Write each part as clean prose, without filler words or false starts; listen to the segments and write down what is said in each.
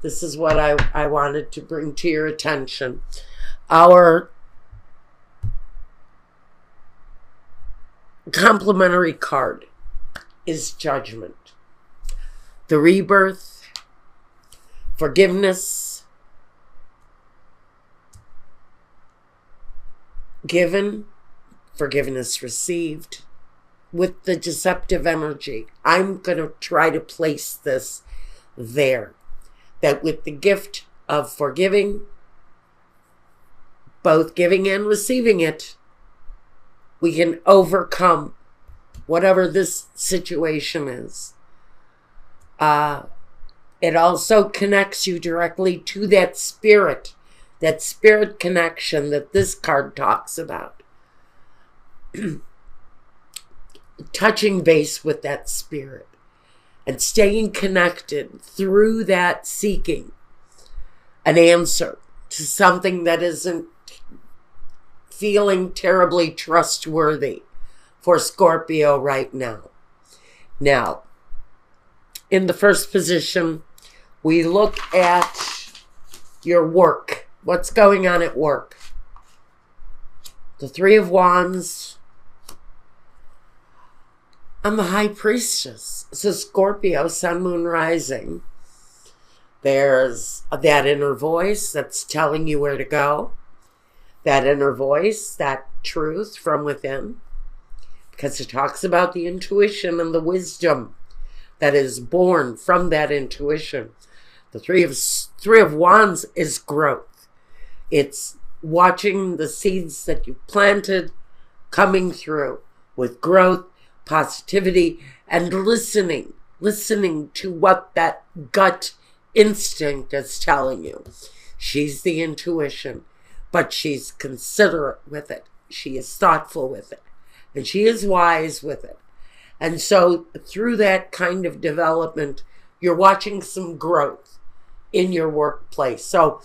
This is what I wanted to bring to your attention. Our complementary card is Judgment. The rebirth, forgiveness, given, forgiveness received, with the deceptive energy. I'm going to try to place this there. That with the gift of forgiving, both giving and receiving it, we can overcome whatever this situation is. It also connects you directly to that spirit connection that this card talks about. Touching base with that spirit and staying connected through that, seeking an answer to something that isn't feeling terribly trustworthy for Scorpio right now. Now, in the first position, we look at your work. What's going on at work? The Three of Wands and the High Priestess. So Scorpio, Sun, Moon, Rising. There's that inner voice that's telling you where to go. That inner voice, that truth from within. Because it talks about the intuition and the wisdom that is born from that intuition. The Three of Wands is growth. It's watching the seeds that you planted coming through with growth, positivity, and listening to what that gut instinct is telling you. She's the intuition, but she's considerate with it. She is thoughtful with it, and she is wise with it. And so through that kind of development, you're watching some growth in your workplace. So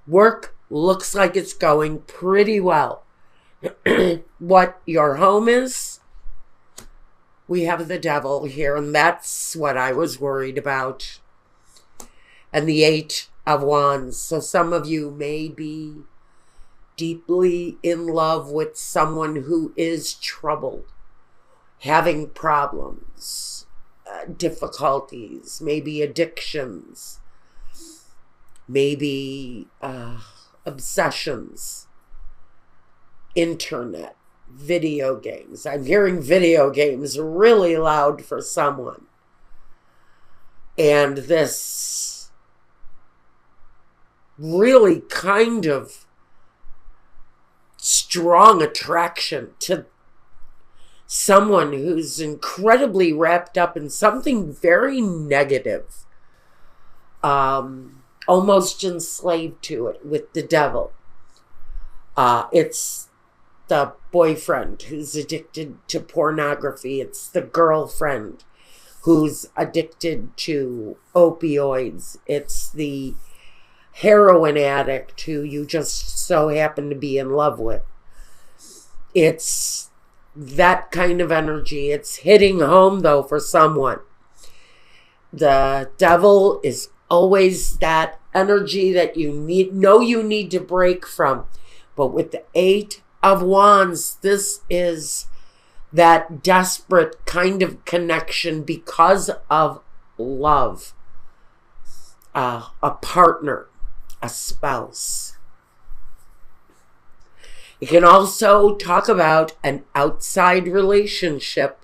work looks like it's going pretty well. What your home is, we have the Devil here, and that's what I was worried about. And the Eight of Wands. So some of you may be deeply in love with someone who is troubled, having problems, difficulties, maybe addictions, maybe obsessions, internet, video games. I'm hearing video games really loud for someone. And this really kind of strong attraction to someone who's incredibly wrapped up in something very negative, almost enslaved to it with the Devil. It's the boyfriend who's addicted to pornography. It's the girlfriend who's addicted to opioids. It's the heroin addict who you just so happen to be in love with. It's that kind of energy. It's hitting home, though, for someone. The Devil is always that energy that you need to break from. But with the Eight of Wands, this is that desperate kind of connection because of love. A partner, a spouse. You can also talk about an outside relationship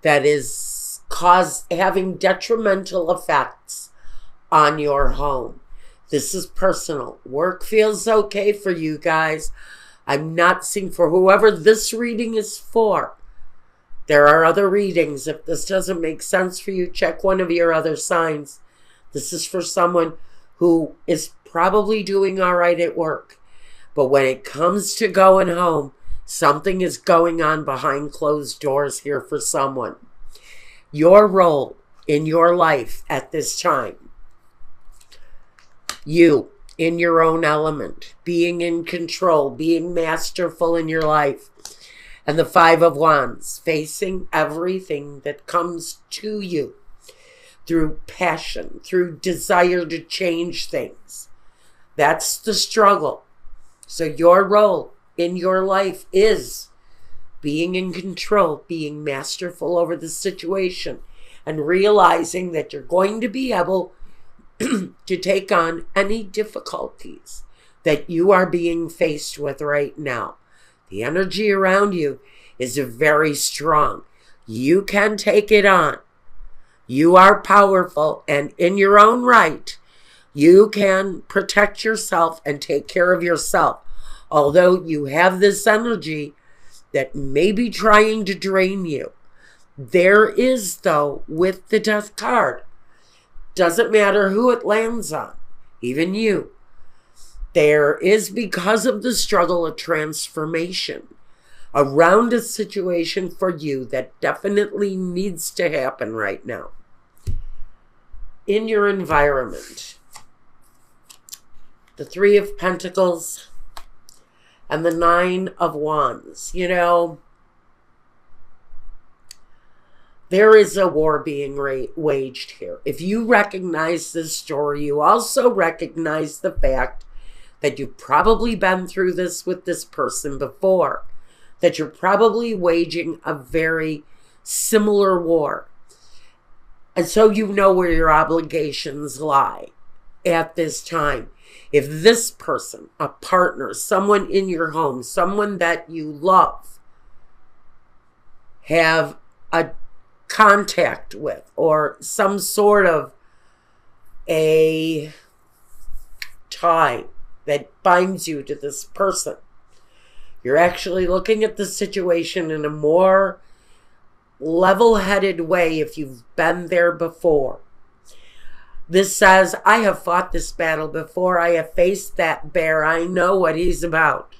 that is having detrimental effects on your home. This is personal. Work feels okay for you guys. I'm not seeing, for whoever this reading is for. There are other readings. If this doesn't make sense for you, check one of your other signs. This is for someone who is probably doing all right at work. But when it comes to going home, something is going on behind closed doors here for someone. Your role in your life at this time, you in your own element, being in control, being masterful in your life, and the Five of Wands, facing everything that comes to you through passion, through desire to change things. That's the struggle. So your role in your life is being in control, being masterful over the situation, and realizing that you're going to be able to take on any difficulties that you are being faced with right now. The energy around you is very strong. You can take it on. You are powerful, and in your own right, you can protect yourself and take care of yourself. Although you have this energy that may be trying to drain you. There is, though, with the Death card, doesn't matter who it lands on, even you, there is, because of the struggle, a transformation around a situation for you that definitely needs to happen right now. In your environment, the Three of Pentacles and the Nine of Wands. You know, there is a war being waged here. If you recognize this story, you also recognize the fact that you've probably been through this with this person before, that you're probably waging a very similar war. And so you know where your obligations lie at this time. If this person, a partner, someone in your home, someone that you love, have a contact with or some sort of a tie that binds you to this person, you're actually looking at the situation in a more level-headed way if you've been there before. This says, I have fought this battle before. I have faced that bear. I know what he's about.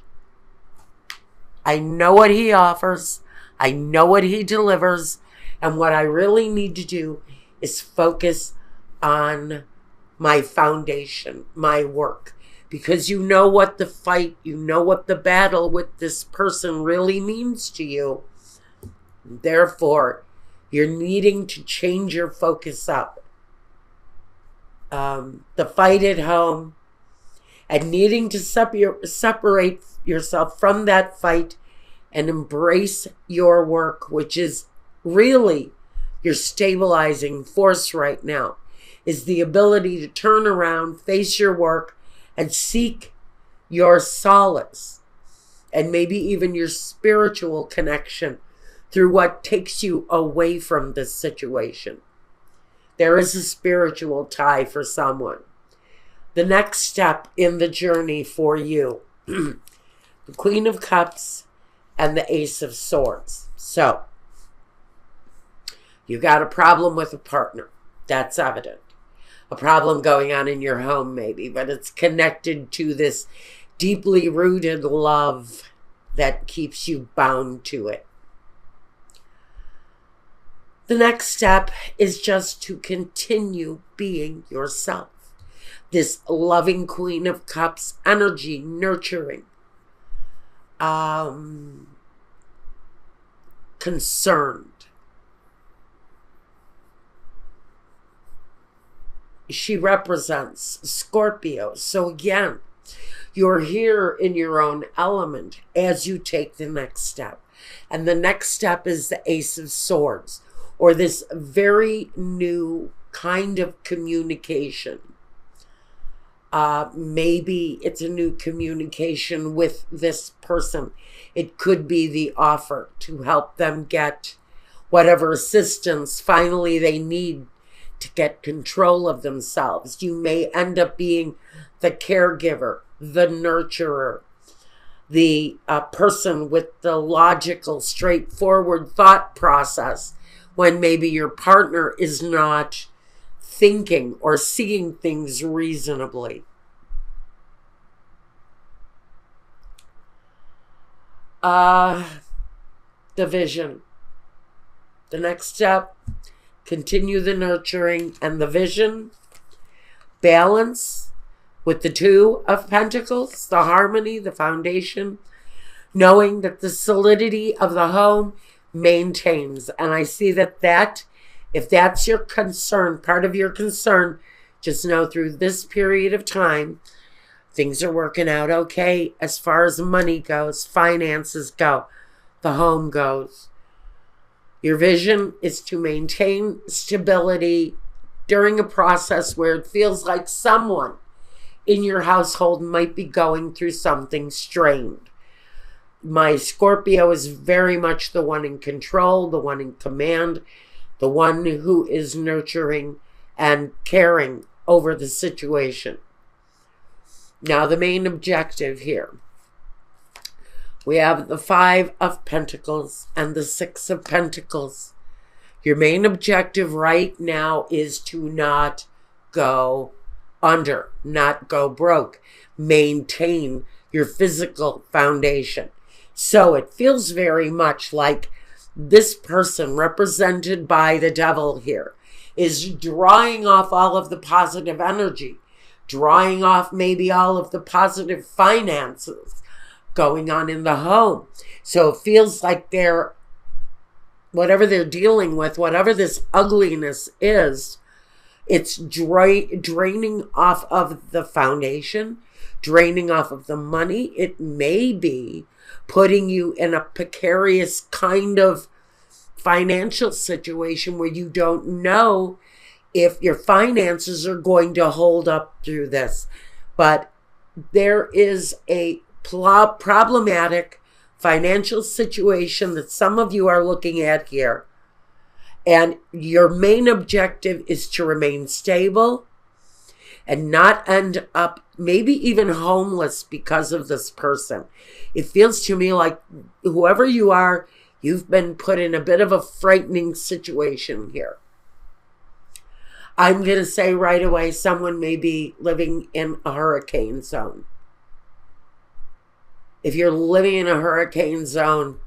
I know what he offers. I know what he delivers. And what I really need to do is focus on my foundation, my work. Because you know what the fight, you know what the battle with this person really means to you. Therefore, you're needing to change your focus up. The fight at home and needing to separate yourself from that fight and embrace your work, which is really your stabilizing force right now, is the ability to turn around, face your work, and seek your solace and maybe even your spiritual connection through what takes you away from this situation. There is a spiritual tie for someone. The next step in the journey for you, the Queen of Cups and the Ace of Swords. So, you got a problem with a partner. That's evident. A problem going on in your home maybe, but it's connected to this deeply rooted love that keeps you bound to it. The next step is just to continue being yourself. This loving Queen of Cups energy, nurturing, concerned. She represents Scorpio. So again, you're here in your own element as you take the next step. And the next step is the Ace of Swords, or this very new kind of communication. Maybe it's a new communication with this person. It could be the offer to help them get whatever assistance finally they need to get control of themselves. You may end up being the caregiver, the nurturer, the person with the logical, straightforward thought process when maybe your partner is not thinking or seeing things reasonably. The vision. The next step, continue the nurturing and the vision. Balance with the Two of Pentacles, the harmony, the foundation. Knowing that the solidity of the home maintains. And I see that that If that's your concern, part of your concern, just know through this period of time, things are working out okay as far as money goes, finances go, the home goes. Your vision is to maintain stability during a process where it feels like someone in your household might be going through something strained. My Scorpio is very much the one in control, the one in command, the one who is nurturing and caring over the situation. Now, the main objective here. We have the 5 of Pentacles and the 6 of Pentacles. Your main objective right now is to not go under, not go broke. Maintain your physical foundation. So it feels very much like this person, represented by the devil here, is drawing off all of the positive energy, drawing off maybe all of the positive finances going on in the home. So it feels like they're, whatever they're dealing with, whatever this ugliness is, it's draining off of the foundation, draining off of the money. It may be putting you in a precarious kind of financial situation where you don't know if your finances are going to hold up through this. But there is a problematic financial situation that some of you are looking at here. And your main objective is to remain stable and not end up maybe even homeless because of this person. It feels to me like whoever you are, you've been put in a bit of a frightening situation here. I'm going to say right away, someone may be living in a hurricane zone. If you're living in a hurricane zone,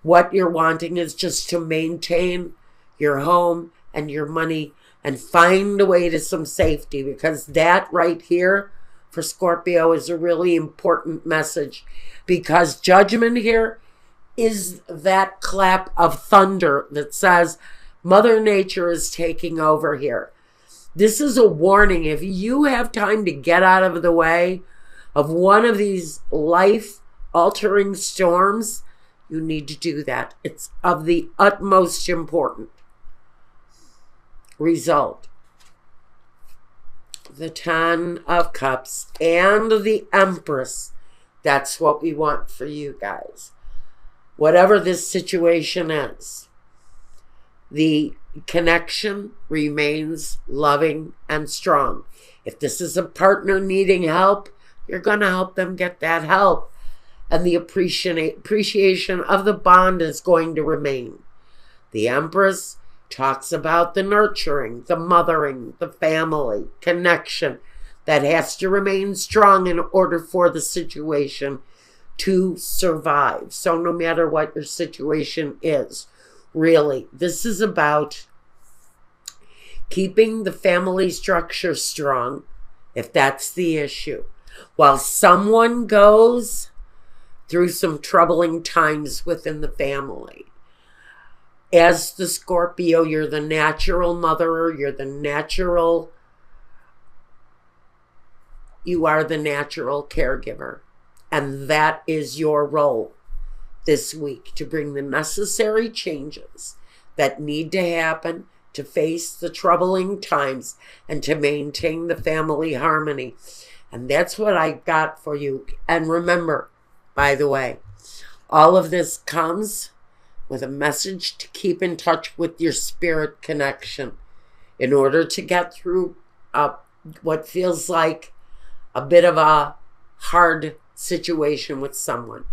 what you're wanting is just to maintain your home and your money and find a way to some safety, because that right here for Scorpio is a really important message, because judgment here is that clap of thunder that says Mother Nature is taking over here. This is a warning. If you have time to get out of the way of one of these life-altering storms, you need to do that. It's of the utmost importance. Result. The 10 of Cups and the Empress. That's what we want for you guys. Whatever this situation is, the connection remains loving and strong. If this is a partner needing help, you're going to help them get that help. And the appreciation of the bond is going to remain. The Empress talks about the nurturing, the mothering, the family connection that has to remain strong in order for the situation to survive. So no matter what your situation is, really, this is about keeping the family structure strong, if that's the issue, while someone goes through some troubling times within the family. As the Scorpio, you're the natural mother, you are the natural caregiver. And that is your role this week, to bring the necessary changes that need to happen to face the troubling times and to maintain the family harmony. And that's what I got for you. And remember, by the way, all of this comes with a message to keep in touch with your spirit connection in order to get through what feels like a bit of a hard situation with someone.